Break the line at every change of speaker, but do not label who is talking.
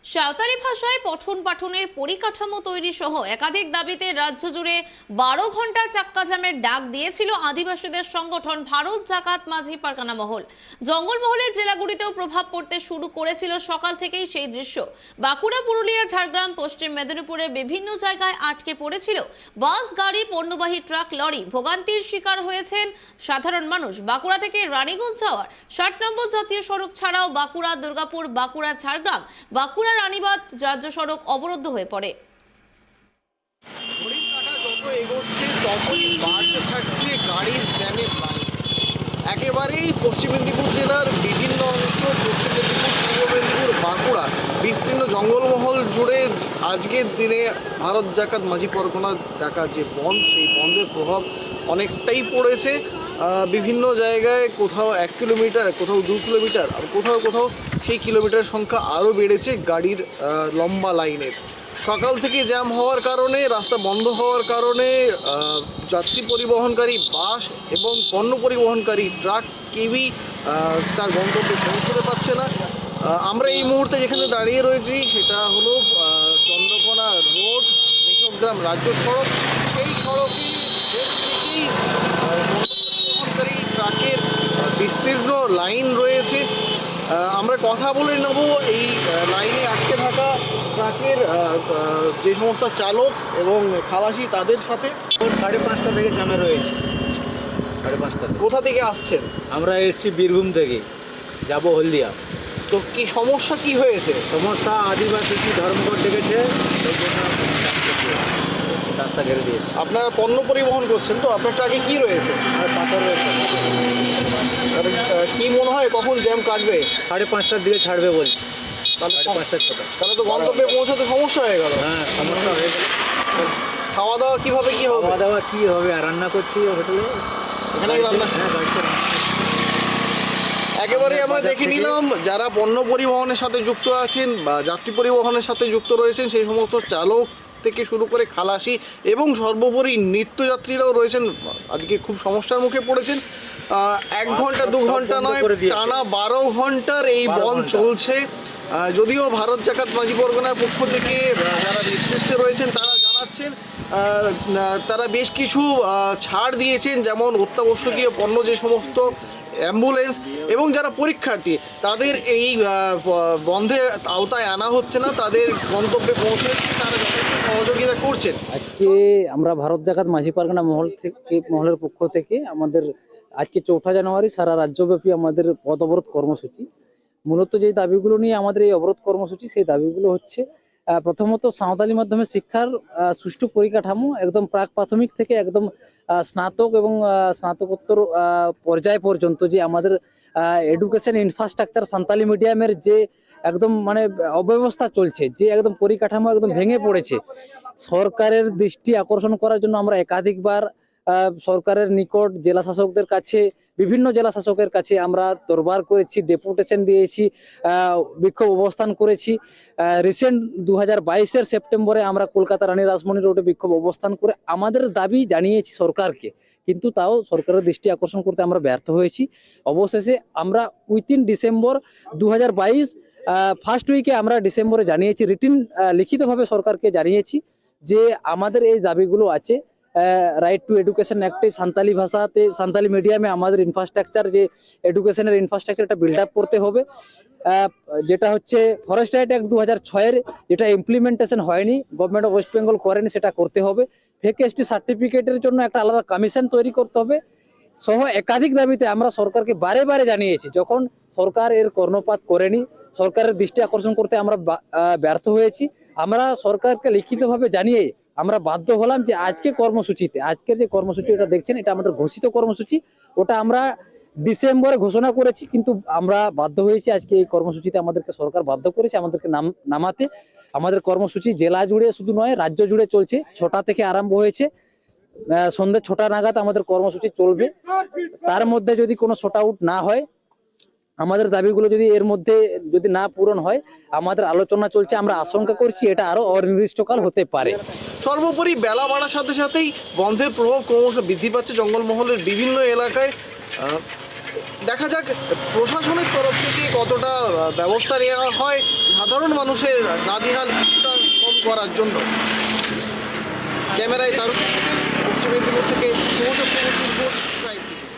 সাঁওতালি ভাষায় পঠন পাঠনের পরিকাঠামো তৈরি সহ একাধিক দাবিতে রাজ্য জুড়ে 12 ঘন্টা চাক্কা জ্যামের ডাক দিয়েছিল আদিবাসীদের সংগঠন ভারত জাকাত মাঝি পারগানা মহল। জঙ্গলমহলের জেলাগুলিতেও প্রভাব পড়তে শুরু করেছিল সকাল থেকেই সেই দৃশ্য। বাঁকুড়া, পুরুলিয়া, ঝাড়গ্রাম, পশ্চিম মেদিনীপুরের বিভিন্ন জায়গায় আটকে পড়েছিল বাস, গাড়ি, পণ্যবাহী ট্রাক, লরি। ভোগান্তির শিকার হয়েছেন সাধারণ মানুষ। বাঁকুড়া থেকে রানীগঞ্জ যাওয়ার 60 নম্বর জাতীয় সড়ক ছাড়াও বাঁকুড়া, দুর্গাপুর, বাঁকুড়া, ঝাড়গ্রাম, বাঁকুড়া, রানীবাঁধ রাজ্য সড়ক অবরুদ্ধ হয়ে পড়ে।
ঘড়ির কাঁটা যত এগোচ্ছে ততই বাড়তে থাকছে গাড়ির জ্যামের লাইন। একেবারেই পশ্চিম মেদিনীপুর জেলার বিভিন্ন অংশ, পশ্চিম মেদিনীপুর, পূর্ব মেদিনীপুর, বাঁকুড়া, বিস্তীর্ণ জঙ্গলমহল জুড়ে আজকের দিনে ভারত জাকাত মাঝি পরগনা ডাকা যে বন্ধ, সেই বন্ধের প্রভাব অনেকটাই পড়েছে। বিভিন্ন জায়গায় কোথাও 1 কিলোমিটার, কোথাও 2 কিলোমিটার, আর কোথাও কোথাও সেই কিলোমিটার সংখ্যা আরও বেড়েছে গাড়ির লম্বা লাইনের। সকাল থেকে জ্যাম হওয়ার কারণে, রাস্তা বন্ধ হওয়ার কারণে যাত্রী পরিবহনকারী বাস এবং পণ্য পরিবহনকারী ট্রাক কেউই তার গন্তব্যে পৌঁছতে পারছে না। আমরা এই মুহূর্তে যেখানে দাঁড়িয়ে রয়েছি সেটা হলো চন্দ্রকোনা রোড, মেশগ্রাম রাজ্য সড়ক। সেই সড়কে থেকেই পরিবহনকারী ট্রাকের বিস্তীর্ণ লাইন রয়েছে। আমরা কথা বলে নেব এই লাইনে আটকে থাকা ট্রাকের যে সমস্ত চালক এবং খালাসি তাদের সাথে।
5:30 থেকে জ্যামে রয়েছে। 5:30
কোথা থেকে আসছেন?
আমরা এসছি বীরভূম থেকে, যাব হলদিয়া।
তো কি সমস্যা কি হয়েছে?
সমস্যা আদিবাসী কি ধর্মঘট ডেকেছে, সেই জন্য রাস্তা ঘেরে দিয়েছে।
আপনারা পণ্য পরিবহন করছেন, তো আপনার ট্রাকে কি রয়েছে?
আর পাথর রয়েছে।
কি মনে হয় কখন জ্যাম কাটবে?
5:30টার দিকে ছাড়বে বলছে।
তাহলে
5:30 ছটা।
তাহলে তো গন্তব্যে পৌঁছাতে সমস্যা হয়ে গেল।
হ্যাঁ, সমস্যা হয়ে গেল।
খাওয়া দাওয়া কিভাবে কি হবে?
খাওয়া দাওয়া কী হবে? আর রান্না করছি হোটেলে।
এখানেই রান্না?
হ্যাঁ, বাড়িতে।
একেবারে আমরা দেখে নিলাম যারা পণ্য পরিবহনের সাথে যুক্ত আছেন বা যাত্রী পরিবহনের সাথে যুক্ত রয়েছেন, সেই সমস্ত চালক থেকে শুরু করে খালাসি এবং সর্বোপরি নিত্যযাত্রীরাও রয়েছেন, আজকে খুব সমস্যার মুখে পড়েছেন। 1 ঘন্টা 2 ঘন্টা নয়, টানা 12 ঘন্টার এই বন্ধ চলছে। যদিও ভারত জাকাত মাঝি পরগনার পক্ষ থেকে যারা নেতৃত্বে রয়েছেন তারা জানাচ্ছেন তারা বেশ কিছু ছাড় দিয়েছেন, যেমন অত্যাবশ্যকীয় পণ্য যে সমস্ত অ্যাম্বুলেন্স এবং যারা পরীক্ষার্থী তাদের এই বন্ধের আওতায় আনা হচ্ছে না, তাদের গন্তব্যে পৌঁছে তারা যথেষ্ট সহযোগিতা করছেন।
আজকে আমরা ভারত জাকাত মাঝি পারগানা মহলের পক্ষ থেকে আমাদের আজকে 4 জানুয়ারি সারা রাজ্যব্যাপী আমাদের পথ অবরোধ কর্মসূচি। মূলত যে দাবিগুলো নিয়ে আমাদের এই অবরোধ কর্মসূচি, সেই দাবিগুলো হচ্ছে প্রথমত সাঁওতালি মাধ্যমে শিক্ষার সুষ্ঠু পরিকাঠামো একদম প্রাক প্রাথমিক থেকে একদম স্নাতক এবং স্নাতকোত্তর পর্যায় পর্যন্ত যে আমাদের এডুকেশন ইনফ্রাস্ট্রাকচার সাঁওতালি মিডিয়ামের যে একদম মানে অব্যবস্থা চলছে, যে একদম পরিকাঠামো একদম ভেঙে পড়েছে, সরকারের দৃষ্টি আকর্ষণ করার জন্য আমরা একাধিকবার সরকারের নিকট জেলা শাসকদের কাছে, বিভিন্ন জেলা শাসকের কাছে আমরা দরবার করেছি, ডেপুটেশন দিয়েছি, বিক্ষোভ অবস্থান করেছি। রিসেন্ট 2022-এর সেপ্টেম্বরে আমরা কলকাতা রানী রাসমণি রোডে বিক্ষোভ অবস্থান করে আমাদের দাবি জানিয়েছি সরকারকে, কিন্তু তাও সরকারের দৃষ্টি আকর্ষণ করতে আমরা ব্যর্থ হয়েছি। অবশেষে আমরা উইথিন ডিসেম্বর 2022 ফার্স্ট উইকে আমরা ডিসেম্বরে জানিয়েছি, রিটিন লিখিতভাবে সরকারকে জানিয়েছি যে আমাদের এই দাবিগুলো আছে। রাইট টু এডুকেশন অ্যাক্টে সাঁওতালি ভাষাতে, সাঁওতালি মিডিয়ামে আমাদের ইনফ্রাস্ট্রাকচার, যে এডুকেশনের ইনফ্রাস্ট্রাকচারটা বিল্ড আপ করতে হবে। যেটা হচ্ছে ফরেস্ট রাইট অ্যাক্ট 2006-এর যেটা ইমপ্লিমেন্টেশন হয়নি, গভর্নমেন্ট অফ ওয়েস্ট বেঙ্গল করেনি, সেটা করতে হবে। ফেক এসটি সার্টিফিকেটের জন্য একটা আলাদা কমিশন তৈরি করতে হবে সহ একাধিক দাবিতে আমরা সরকারকে বারে বারে জানিয়েছি। যখন সরকার এর কর্ণপাত করেনি, সরকারের দৃষ্টি আকর্ষণ করতে আমরা ব্যর্থ হয়েছি। আমরা সরকারকে লিখিতভাবে জানিয়ে আমরা বাধ্য হলাম যে আজকে কর্মসূচিতে, আজকের যে কর্মসূচি এটা দেখছেন, এটা আমাদের ঘোষিত কর্মসূচি, ওটা আমরা ডিসেম্বরে ঘোষণা করেছি, কিন্তু আমরা বাধ্য হয়েছি আজকে এই কর্মসূচিতে, আমাদেরকে সরকার বাধ্য করেছে আমাদেরকে নামাতে। আমাদের কর্মসূচি জেলা জুড়ে শুধু নয়, রাজ্য জুড়ে চলছে। 6টা থেকে আরম্ভ হয়েছে, সন্ধ্যে 6টা নাগাদ আমাদের কর্মসূচি চলবে। তার মধ্যে যদি কোনো শর্ট আউট না হয়, আমাদের দাবিগুলো যদি এর মধ্যে যদি না পূরণ হয়, আমাদের আলোচনা চলছে, আমরা আশঙ্কা করছি এটা আরো অনির্দিষ্টকাল হতে পারে।
সর্বোপরি বেলা বাড়ার সাথে সাথেই বন্ধের প্রভাব ক্রমশ বৃদ্ধি পাচ্ছে জঙ্গলমহলের বিভিন্ন এলাকায়। দেখা যাক প্রশাসনের তরফ থেকে কতটা ব্যবস্থা নেওয়া হয় সাধারণ মানুষের নাজেহাল কিছুটা কম করার জন্য। ক্যামেরায় তারকের সাথে পশ্চিম মেদিনীপুর